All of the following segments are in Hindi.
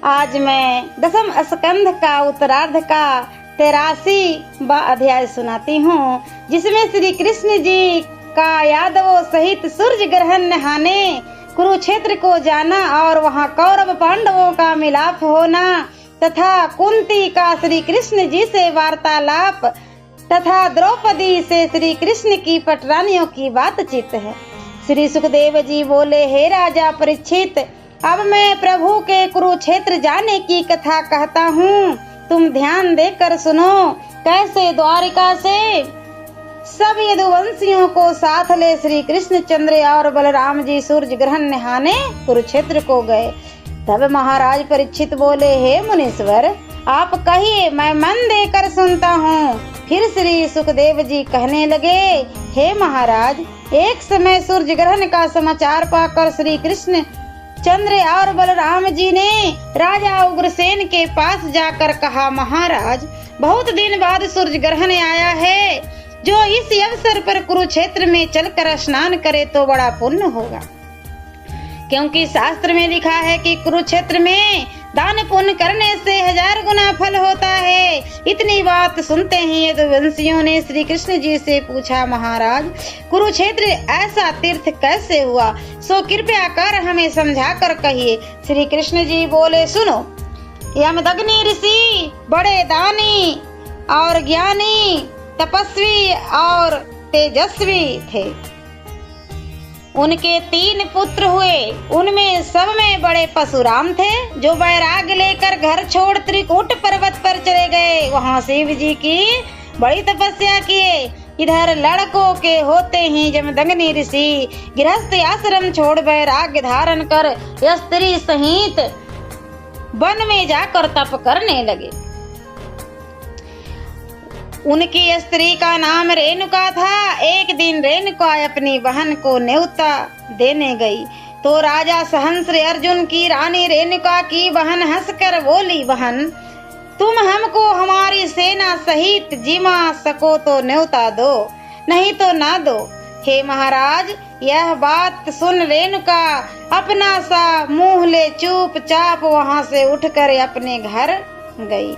आज मैं दसम स्कंध का उत्तरार्ध का 83वां अध्याय सुनाती हूँ, जिसमें श्री कृष्ण जी का यादवों सहित सूर्य ग्रहण नहाने कुरुक्षेत्र को जाना और वहाँ कौरव पांडवों का मिलाप होना तथा कुंती का श्री कृष्ण जी से वार्तालाप तथा द्रौपदी से श्री कृष्ण की पटरानियों की बातचीत है। श्री सुखदेव जी बोले, हे राजा परीक्षित, अब मैं प्रभु के कुरुक्षेत्र जाने की कथा कहता हूँ, तुम ध्यान देकर सुनो। कैसे द्वारिका से सब यदुवंशियों को साथ ले श्री कृष्ण चंद्र और बलराम जी सूर्य ग्रहण नहाने कुरुक्षेत्र को गए। तब महाराज परीक्षित बोले, हे मुनीश्वर, आप कहिए, मैं मन देकर सुनता हूँ। फिर श्री सुखदेव जी कहने लगे, हे महाराज, एक समय सूर्य ग्रहण का समाचार पाकर श्री कृष्ण चंद्र और बलराम जी ने राजा उग्रसेन के पास जाकर कहा, महाराज, बहुत दिन बाद सूर्य ग्रहण आया है, जो इस अवसर पर कुरुक्षेत्र में चलकर स्नान करे तो बड़ा पुण्य होगा, क्योंकि शास्त्र में लिखा है कि कुरुक्षेत्र में दान पुण्य करने से 1000 गुना फल होता है। इतनी बात सुनते ही यदुवंशियों ने श्री कृष्ण जी से पूछा, महाराज, कुरुक्षेत्र ऐसा तीर्थ कैसे हुआ, सो कृपया कर हमें समझा कर कहिए। श्री कृष्ण जी बोले, सुनो, यमदग्नि ऋषि बड़े दानी और ज्ञानी, तपस्वी और तेजस्वी थे। उनके 3 पुत्र हुए, उनमें सब में बड़े परशुराम थे, जो वैराग्य लेकर घर छोड़ त्रिकूट पर्वत पर चले गए। वहाँ शिव जी की बड़ी तपस्या किए। इधर लड़कों के होते ही यमदग्नि ऋषि गृहस्थ आश्रम छोड़ वैराग्य धारण कर स्त्री सहित वन में जाकर तप करने लगे। उनकी स्त्री का नाम रेणुका था। एक दिन रेणुका अपनी बहन को न्योता देने गई तो राजा सहस्त्र अर्जुन की रानी रेणुका की बहन हंसकर बोली, बहन, तुम हमको हमारी सेना सहित जिमा सको तो न्योता दो, नहीं तो ना दो। हे महाराज, यह बात सुन रेणुका अपना सा मुंह ले चुपचाप वहां से उठकर अपने घर गई।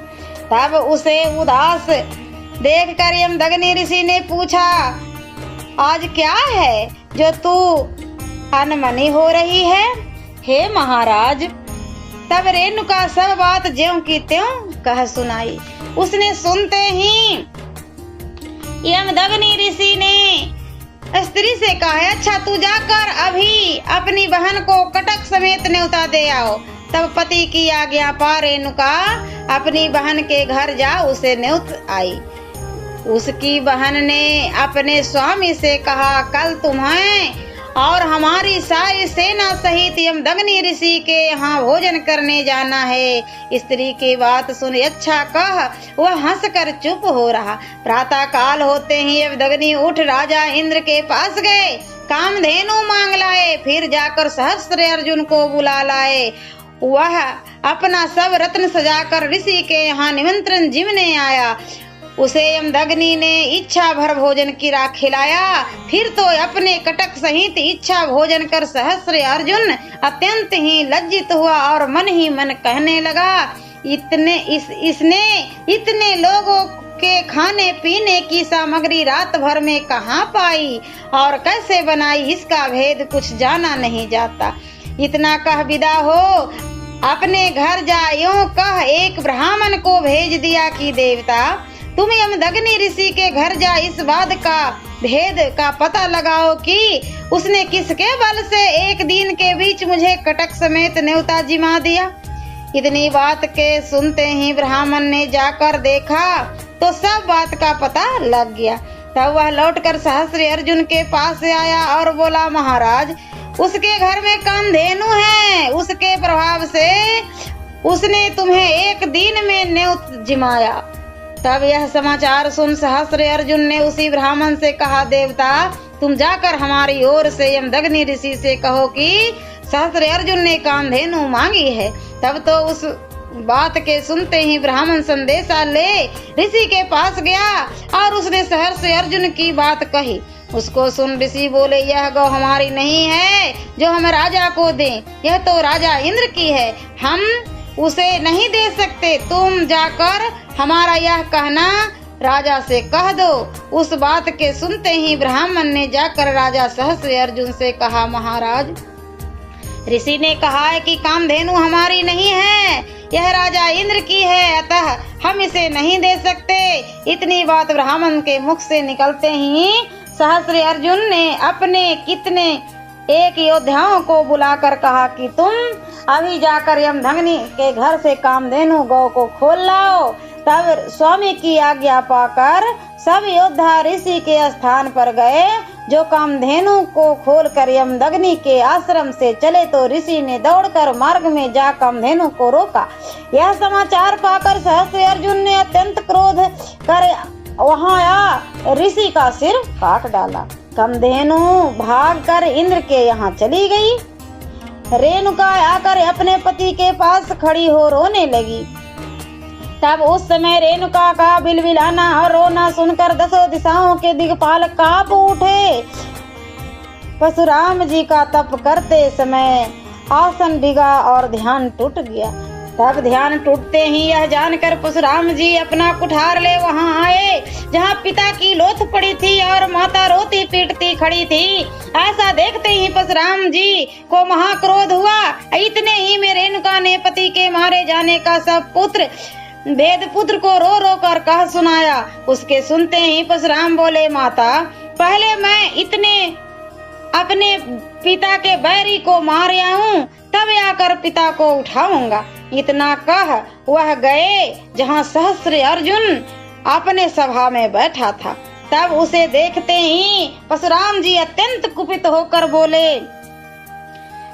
तब उसे उदास देखकर यमदग्नि ऋषि ने पूछा, आज क्या है जो तू अनमनी हो रही है? हे महाराज, तब रेणुका सब बात ज्यों की त्यों कह सुनाई। उसने सुनते ही यमदग्नि ऋषि ने स्त्री से कहा, अच्छा, तू जाकर अभी अपनी बहन को कटक समेत न्योता दे आओ। तब पति की आज्ञा पा रेणुका अपनी बहन के घर जा उसे न्योत आई। उसकी बहन ने अपने स्वामी से कहा, कल तुम्हें और हमारी सारी सेना सहित यमदग्नि ऋषि के यहाँ भोजन करने जाना है। स्त्री की बात सुन अच्छा कह वह हंसकर चुप हो रहा। प्रातः काल होते ही यमदग्नि उठ राजा इंद्र के पास गए, कामधेनु मांग लाए, फिर जाकर सहस्त्र अर्जुन को बुला लाए। वह अपना सब रत्न सजाकर ऋषि के यहाँ निमंत्रण जीवने आया। उसे यमदग्नि ने इच्छा भर भोजन किरा खिलाया। फिर तो अपने कटक सहित इच्छा भोजन कर सहस्त्र अर्जुन अत्यंत ही लज्जित हुआ और मन ही मन कहने लगा, इसने इतने लोगों के खाने पीने की सामग्री रात भर में कहाँ पाई और कैसे बनाई, इसका भेद कुछ जाना नहीं जाता। इतना कह विदा हो, अपने घर जा। यूं कह एक ब्राह्मण को भेज दिया कि देवता, तुम यमदग्नि ऋषि के घर जा इस बात का भेद का पता लगाओ कि उसने किसके बल से एक दिन के बीच मुझे कटक समेत न्योता जिमा दिया। इतनी बात के सुनते ही ब्राह्मण ने जाकर देखा तो सब बात का पता लग गया। तब वह लौटकर सहस्त्र अर्जुन के पास आया और बोला, महाराज, उसके घर में कामधेनु है, उसके प्रभाव से उसने तुम्हें एक दिन में न्योत जिमाया। तब यह समाचार सुन सहस्त्र अर्जुन ने उसी ब्राह्मण से कहा, देवता, तुम जाकर हमारी ओर से यमदग्नि ऋषि से कहो कि सहस्त्र अर्जुन ने कामधेनु मांगी है। तब तो उस बात के सुनते ही ब्राह्मण संदेशा ले ऋषि के पास गया और उसने सहस्त्र अर्जुन की बात कही। उसको सुन ऋषि बोले, यह गौ हमारी नहीं है जो हम राजा को दें, यह तो राजा इंद्र की है। हम उसे नहीं दे सकते। तुम जाकर हमारा यह कहना राजा से कह दो। उस बात के सुनते ही ब्राह्मण ने जाकर राजा सहस्त्र अर्जुन से कहा, महाराज, ऋषि ने कहा है कि कामधेनु हमारी नहीं है, यह राजा इंद्र की है, अतः हम इसे नहीं दे सकते। इतनी बात ब्राह्मण के मुख से निकलते ही सहस्त्र अर्जुन ने अपने कितने एक योद्धाओं को बुलाकर कहा कि तुम अभी जाकर यमधग्नि के घर से कामधेनु गौ को खोल लाओ। तब स्वामी की आज्ञा पाकर सब योद्धा ऋषि के स्थान पर गए, जो कामधेनु को खोलकर यमदग्नि के आश्रम से चले तो ऋषि ने दौड़कर मार्ग में जा कामधेनु को रोका। यह समाचार पाकर सहस्त्र अर्जुन ने अत्यंत क्रोध कर वहां आ ऋषि का सिर काट डाला। कामधेनु भागकर इंद्र के यहाँ चली गई। रेणुका आकर अपने पति के पास खड़ी हो रोने लगी। तब उस समय रेणुका का बिलबिलाना और रोना सुनकर दसों दिशाओं के दिक्पाल कांप उठे। परशुराम जी का तप करते समय आसन डिगा और ध्यान टूट गया। तब ध्यान टूटते ही यह जानकर परशुराम जी अपना कुठार ले वहां आए, जहां पिता की लोथ पड़ी थी और माता रोती पीटती खड़ी थी। ऐसा देखते ही परशुराम जी को महाक्रोध हुआ। इतने ही में रेणुका ने पति के मारे जाने का सब वेद पुत्र को रो रो कर कह सुनाया। उसके सुनते ही परशुराम बोले, माता, पहले मैं इतने अपने पिता के बैरी को मार आऊं, तब आकर पिता को उठाऊंगा। इतना कह वह गए जहां सहस्त्र अर्जुन अपने सभा में बैठा था। तब उसे देखते ही परशुराम जी अत्यंत कुपित होकर बोले,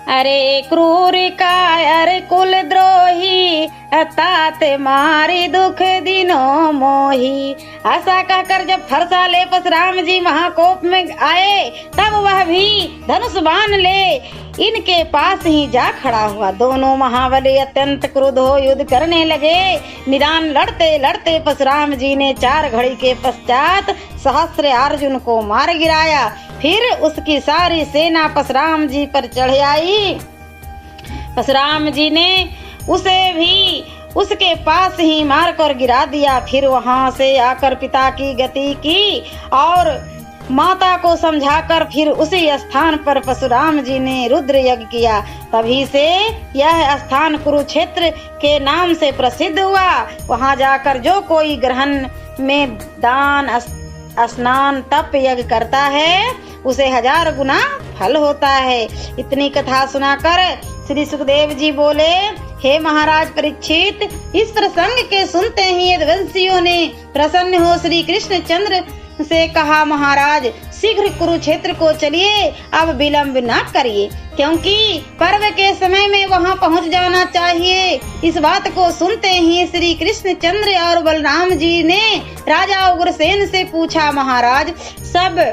अरे क्रूर कायर कुल द्रोही, तात मारी दुख दिनों मोही। ऐसा कहकर जब फरसा ले परशुराम जी महाकोप में आए, तब वह भी धनुष बाण ले इनके पास ही जा खड़ा हुआ। दोनों महाबली अत्यंत क्रुद्ध हो युद्ध करने लगे। निदान लड़ते लड़ते परशुराम जी ने 4 घड़ी के पश्चात सहस्त्र अर्जुन को मार गिराया। फिर उसकी सारी सेना परशुराम जी पर चढ़ आई। परशुराम जी ने उसे भी उसके पास ही मारकर गिरा दिया। फिर वहां से आकर पिता की गति की और माता को समझाकर फिर उसी स्थान पर परशुराम जी ने रुद्र यज्ञ किया। तभी से यह स्थान कुरुक्षेत्र के नाम से प्रसिद्ध हुआ। वहां जाकर जो कोई ग्रहण में दान, स्नान, तप यज्ञ करता है, उसे 1000 गुना फल होता है। इतनी कथा सुनाकर श्री सुखदेव जी बोले, हे महाराज परीक्षित, इस प्रसंग के सुनते ही यदुवंशियों ने प्रसन्न हो श्री कृष्ण चंद्र से कहा, महाराज शीघ्र कुरुक्षेत्र को चलिए, अब विलंब न करिए, क्योंकि पर्व के समय में वहां पहुंच जाना चाहिए। इस बात को सुनते ही श्री कृष्ण चंद्र और बलराम जी ने राजा उग्रसेन से पूछा, महाराज सब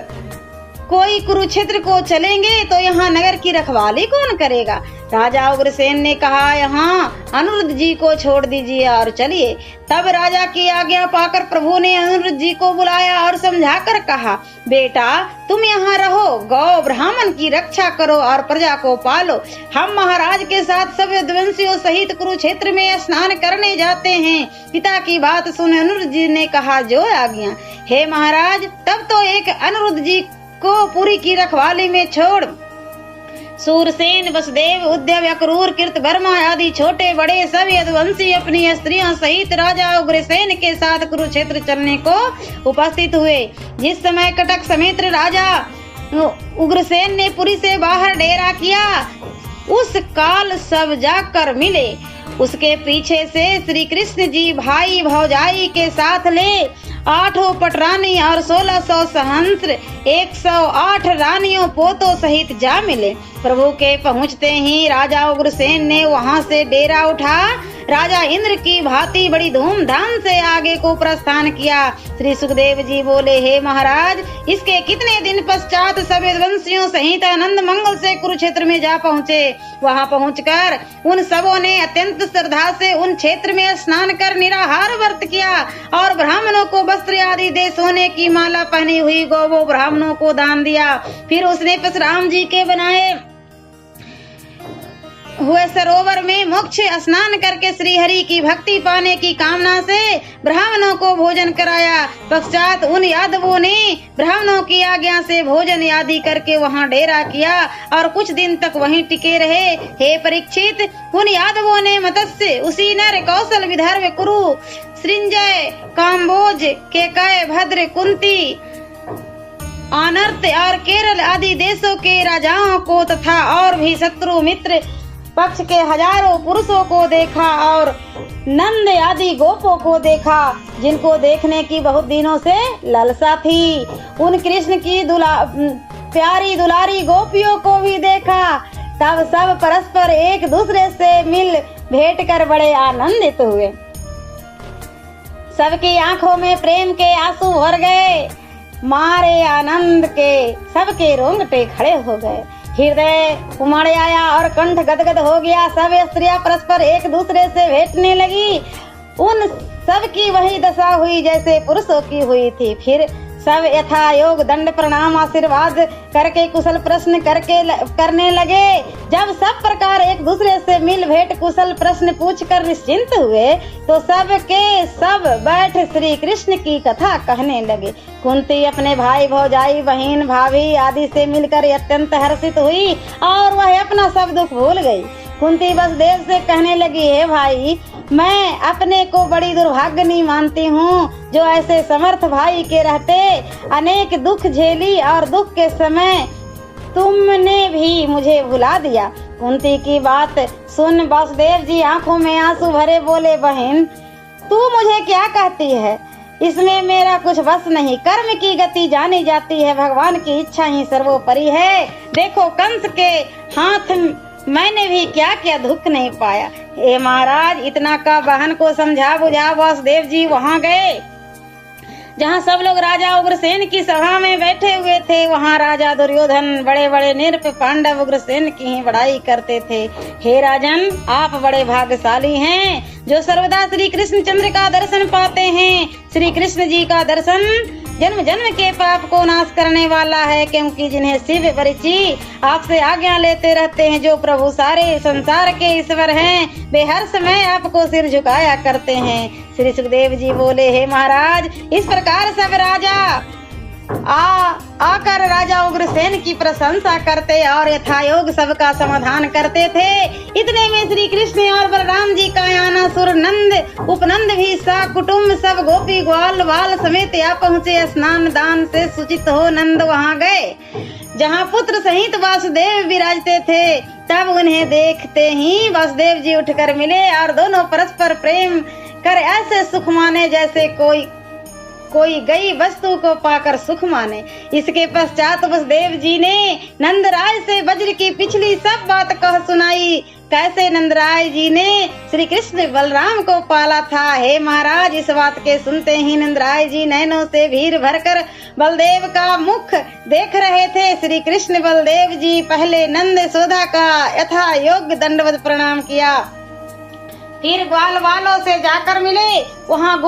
कोई कुरुक्षेत्र को चलेंगे तो यहाँ नगर की रखवाली कौन करेगा? राजा उग्रसेन ने कहा, यहाँ अनुरुद्ध जी को छोड़ दीजिए और चलिए। तब राजा की आज्ञा पाकर प्रभु ने अनुरुद्ध जी को बुलाया और समझाकर कहा, बेटा तुम यहाँ रहो, गौ ब्राह्मण की रक्षा करो और प्रजा को पालो। हम महाराज के साथ सब यदुवंशियों सहित कुरुक्षेत्र में स्नान करने जाते हैं। पिता की बात सुन अनुरुद्ध जी ने कहा, जो आज्ञा। हे महाराज, तब तो एक अनुरुद्ध जी को पुरी की रखवाली में छोड़ सूरसेन, वसुदेव, उद्धव, अक्रूर, कृतवर्मा आदि छोटे बड़े सब यदुवंशी अपनी स्त्रियों सहित राजा उग्रसेन के साथ कुरुक्षेत्र चलने को उपस्थित हुए। जिस समय कटक समेत राजा उग्रसेन ने पुरी से बाहर डेरा किया, उस काल सब जाकर मिले। उसके पीछे से श्री कृष्ण जी भाई भौजाई के साथ ले 8 पटरानी और 1600 सहस्त्र 108 रानियों पोतों सहित जा मिले। प्रभु के पहुँचते ही राजा उग्रसेन ने वहां से डेरा उठा राजा इंद्र की भांति बड़ी धूमधाम से आगे को प्रस्थान किया। श्री सुखदेव जी बोले, हे महाराज, इसके कितने दिन पश्चात सब यदुवंशियों सहित आनंद मंगल से कुरुक्षेत्र में जा पहुँचे। वहां पहुंचकर उन सबों ने अत्यंत श्रद्धा से उन क्षेत्र में स्नान कर निराहार व्रत किया और ब्राह्मणों को वस्त्र आदि दे सोने की माला पहनी हुई गौ ब्राह्मणों को दान दिया। फिर उसने परशुराम जी के बनाए हुए सरोवर में मोक्ष स्नान करके श्री हरि की भक्ति पाने की कामना से ब्राह्मणों को भोजन कराया। पश्चात उन यादवों ने ब्राह्मणों की आज्ञा से भोजन आदि करके वहां डेरा किया और कुछ दिन तक वहीं टिके रहे। हे परीक्षित, उन यादवों ने मत्स्य, उसी नर, कौशल, विदर्भ, कुरु, सृंजय, काम्बोज, केकय, भद्र, कुंती, अनर्त और केरल आदि देशों के राजाओं को तथा और भी शत्रु मित्र पक्ष के हजारों पुरुषों को देखा और नंद आदि गोपों को देखा, जिनको देखने की बहुत दिनों से लालसा थी। उन कृष्ण की प्यारी दुलारी गोपियों को भी देखा। तब सब परस्पर एक दूसरे से मिल भेंट कर बड़े आनंदित हुए। सबकी आंखों में प्रेम के आंसू भर गए। मारे आनंद के सबके रोंगटे खड़े हो गए, हृदय उमड़ आया और कंठ गदगद हो गया। सब स्त्रियां परस्पर एक दूसरे से भेंटने लगी। उन सब की वही दशा हुई जैसे पुरुषों की हुई थी। फिर सब यथा योग दंड प्रणाम आशीर्वाद करके कुशल प्रश्न करने लगे। जब सब प्रकार एक दूसरे से मिल भेंट कुशल प्रश्न पूछकर निश्चिंत हुए तो सब के सब बैठ श्री कृष्ण की कथा कहने लगे। कुंती अपने भाई भौजाई बहन भाभी आदि से मिलकर अत्यंत हर्षित हुई और वह अपना सब दुख भूल गई। कुंती वसुदेव से कहने लगी, हे भाई, मैं अपने को बड़ी दुर्भाग्यनी मानती हूँ जो ऐसे समर्थ भाई के रहते अनेक दुख झेली और दुख के समय तुमने भी मुझे भुला दिया। कुंती की बात सुन वसुदेव जी आंखों में आंसू भरे बोले, बहन, तू मुझे क्या कहती है? इसमें मेरा कुछ बस नहीं। कर्म की गति जानी जाती है, भगवान की इच्छा ही सर्वोपरि है। देखो, कंस के हाथ मैंने भी क्या क्या दुख नहीं पाया। हे महाराज, इतना का बहन को समझा बुझा वसुदेव जी वहां गए जहां सब लोग राजा उग्रसेन की सभा में बैठे हुए थे। वहां राजा दुर्योधन बड़े बड़े निरप पांडव उग्रसेन की ही बड़ाई करते थे। हे राजन, आप बड़े भाग्यशाली हैं जो सर्वदा श्री कृष्ण चंद्र का दर्शन पाते हैं। श्री कृष्ण जी का दर्शन जन्म जन्म के पाप को नाश करने वाला है, क्योंकि जिन्हें शिव परिचय आपसे आज्ञा लेते रहते हैं, जो प्रभु सारे संसार के ईश्वर हैं, वे हर समय आपको सिर झुकाया करते हैं। श्री सुखदेव जी बोले, हे महाराज, इस प्रकार सब राजा आकर राजा उग्रसेन की प्रशंसा करते और यथायोग सबका समाधान करते थे। इतने में श्री कृष्ण और बलराम जी का आना सुर नंद उपनंद भी सा कुटुम्ब सब गोपी ग्वाल बाल समेत आ पहुँचे। स्नान दान से सूचित हो नंद वहाँ गए जहाँ पुत्र सहित वासुदेव विराजते थे। तब उन्हें देखते ही वासुदेव जी उठकर मिले और दोनों परस्पर प्रेम कर ऐसे सुख माने जैसे कोई गई वस्तु को पाकर सुख माने। इसके पश्चात वसुदेव जी ने नंदराय से वज्र की पिछली सब बात कह सुनाई, कैसे नंदराय जी ने श्री कृष्ण बलराम को पाला था। हे महाराज, इस बात के सुनते ही नंदराय जी नैनों से भीर भरकर बलदेव का मुख देख रहे थे। श्री कृष्ण बलदेव जी पहले नंद यशोदा का यथा योग्य दंडवत प्रणाम किया, फिर ग्वाल वालों से जाकर मिले। वहाँ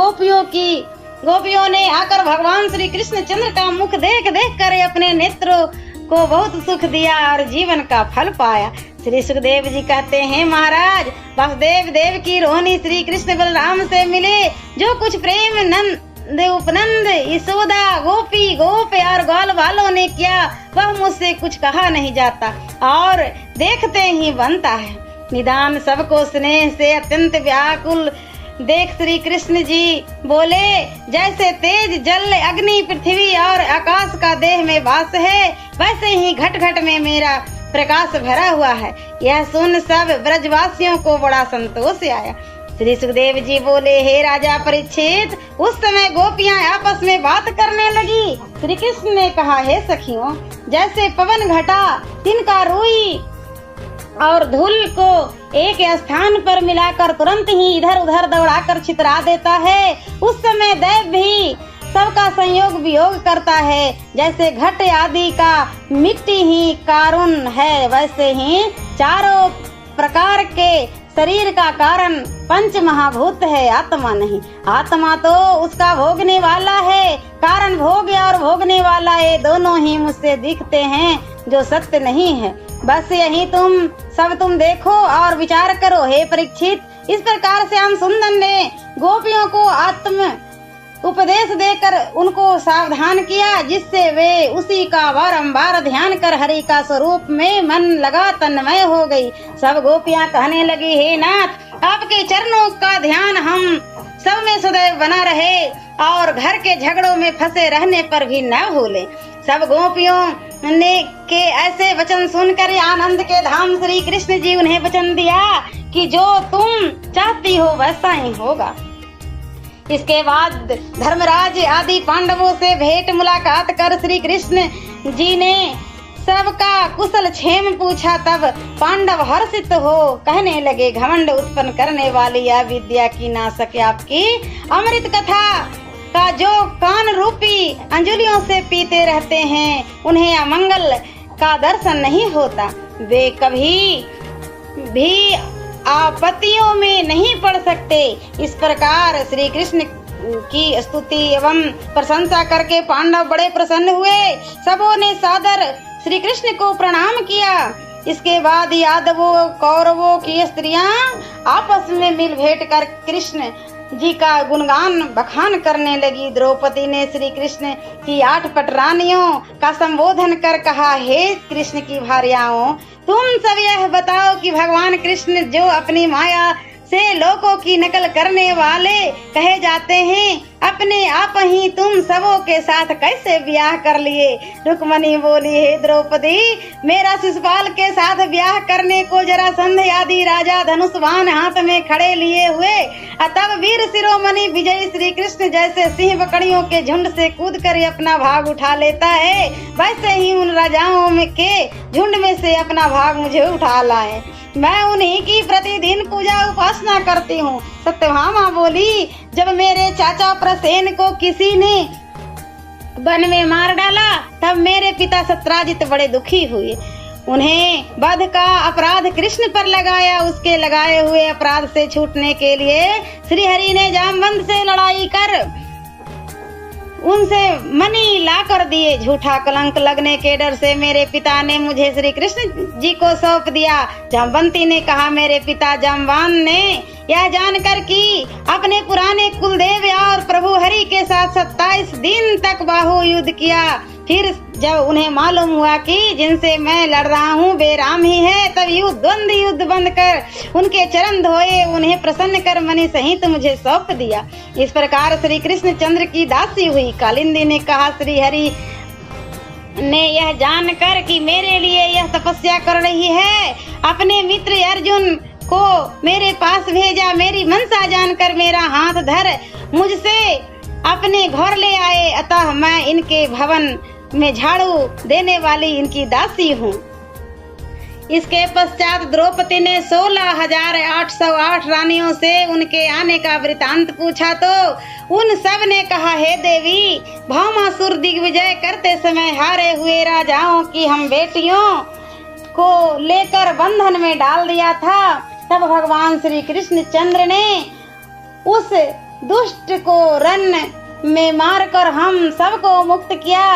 गोपियों ने आकर भगवान श्री कृष्ण चंद्र का मुख देख कर अपने नेत्रों को बहुत सुख दिया और जीवन का फल पाया। श्री सुखदेव जी कहते हैं, महाराज, वासुदेव देव की रोहिणी श्री कृष्ण बलराम से मिले। जो कुछ प्रेम नंद उपनंद यशोदा गोपी गोप और ग्वाल वालों ने किया वह मुझसे कुछ कहा नहीं जाता और देखते ही बनता है। निदान सबको स्नेह से अत्यंत व्याकुल देख श्री कृष्ण जी बोले, जैसे तेज जल अग्नि पृथ्वी और आकाश का देह में वास है, वैसे ही घट घट में मेरा प्रकाश भरा हुआ है। यह सुन सब ब्रजवासियों को बड़ा संतोष आया। श्री सुखदेव जी बोले, हे राजा परीक्षित, उस समय गोपियां आपस में बात करने लगी। श्री कृष्ण ने कहा, हे सखियों, जैसे पवन घटा तिनका रुई और धूल को एक स्थान पर मिलाकर तुरंत ही इधर उधर दौड़ाकर छितरा देता है, उस समय दैव भी सबका संयोग वियोग करता है। जैसे घट आदि का मिट्टी ही कारण है, वैसे ही चारों प्रकार के शरीर का कारण पंच महाभूत है, आत्मा नहीं। आत्मा तो उसका भोगने वाला है, कारण भोग और भोगने वाला ये दोनों ही मुझसे दिखते हैं जो सत्य नहीं है। बस यही तुम सब तुम देखो और विचार करो हे परीक्षित। इस प्रकार श्याम सुंदर ने गोपियों को आत्म उपदेश देकर उनको सावधान किया, जिससे वे उसी का बारंबार ध्यान कर हरि का स्वरूप में मन लगा तन्मय हो गई। सब गोपियां कहने लगी, हे नाथ, आपके चरणों का ध्यान हम सब में सदैव बना रहे और घर के झगड़ों में फंसे रहने पर भी न भूले। सब गोपियों ने के ऐसे वचन सुनकर आनंद के धाम श्री कृष्ण जी उन्हें वचन दिया कि जो तुम चाहती हो वैसा ही होगा। इसके बाद धर्मराज आदि पांडवों से भेंट मुलाकात कर श्री कृष्ण जी ने सबका कुशल क्षेम पूछा। तब पांडव हर्षित हो कहने लगे, घमंड उत्पन्न करने वाली यह विद्या की नाशक आपकी अमृत कथा का जो कान रूपी अंजुलियों से पीते रहते हैं, उन्हें अमंगल का दर्शन नहीं होता। वे कभी भी आपत्तियों में नहीं पड़ सकते। इस प्रकार श्री कृष्ण की स्तुति एवं प्रशंसा करके पांडव बड़े प्रसन्न हुए। सबों ने सादर श्री कृष्ण को प्रणाम किया। इसके बाद यादवों कौरवों की स्त्रियां आपस में मिल भेंट कर कृष्ण जी का गुणगान बखान करने लगी। द्रौपदी ने श्री कृष्ण की 8 पटरानियों का संबोधन कर कहा, हे कृष्ण की भार्याओं, तुम सब यह बताओ कि भगवान कृष्ण जो अपनी माया से लोगों की नकल करने वाले कहे जाते हैं, अपने आप ही तुम सबों के साथ कैसे ब्याह कर लिए? रुक्मणी बोली, हे द्रौपदी, मेरा शिशुपाल के साथ ब्याह करने को जरासंध आदि राजा धनुष्वान हाथ में खड़े लिए हुए। तब वीर शिरोमणि विजयी श्री कृष्ण जैसे सिंह बकरियों के झुंड से कूद कर अपना भाग उठा लेता है, वैसे ही उन राजाओं में के झुंड में से अपना भाग मुझे उठा लाए। मैं उन्हीं की प्रतिदिन पूजा उपासना करती हूँ। सत्यभामा बोली, जब मेरे चाचा प्रसेन को किसी ने वन में मार डाला, तब मेरे पिता सत्राजित बड़े दुखी हुए। उन्हें वध का अपराध कृष्ण पर लगाया। उसके लगाए हुए अपराध से छूटने के लिए श्री हरि ने जामवंत से लड़ाई कर उनसे मणि ला कर दिए। झूठा कलंक लगने के डर से मेरे पिता ने मुझे श्री कृष्ण जी को सौंप दिया। जामवंती ने कहा, मेरे पिता जामवान ने यह जानकर कि अपने पुराने कुलदेव और प्रभु हरि के साथ 27 दिन तक बाहु युद्ध किया। फिर जब उन्हें मालूम हुआ कि जिनसे मैं लड़ रहा हूँ वे राम ही है, तब युद्ध बंद कर उनके चरण धोए, उन्हें प्रसन्न कर मणि सहित मुझे सौंप दिया। इस प्रकार श्री कृष्ण चंद्र की दासी हुई। कालिंदी ने कहा, श्री हरि ने यह जानकर कि मेरे लिए यह तपस्या कर रही है, अपने मित्र अर्जुन को मेरे पास भेजा। मेरी मनसा जानकर मेरा हाथ धर मुझसे अपने घर ले आए, अतः मैं इनके भवन में झाड़ू देने वाली इनकी दासी हूँ। इसके पश्चात द्रौपदी ने 16,808 रानियों से उनके आने का वृतांत पूछा, तो उन सब ने कहा, हे देवी, भौमासुर दिग्विजय करते समय हारे हुए राजाओं की हम बेटियों को लेकर बंधन में डाल दिया था। तब भगवान श्री कृष्ण चंद्र ने उस दुष्ट को रण में मारकर हम सबको मुक्त किया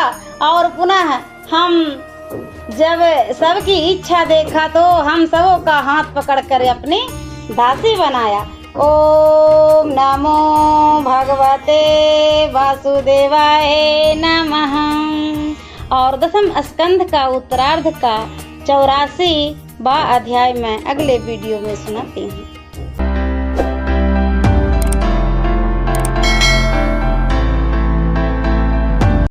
और पुनः हम जब सबकी इच्छा देखा तो हम सबों का हाथ पकड़कर अपनी दासी बनाया। ओम नमो भगवते वासुदेवाय नमः। और 10वें स्कंध का उत्तरार्ध का 84वां अध्याय मैं अगले वीडियो में सुनाती हूँ।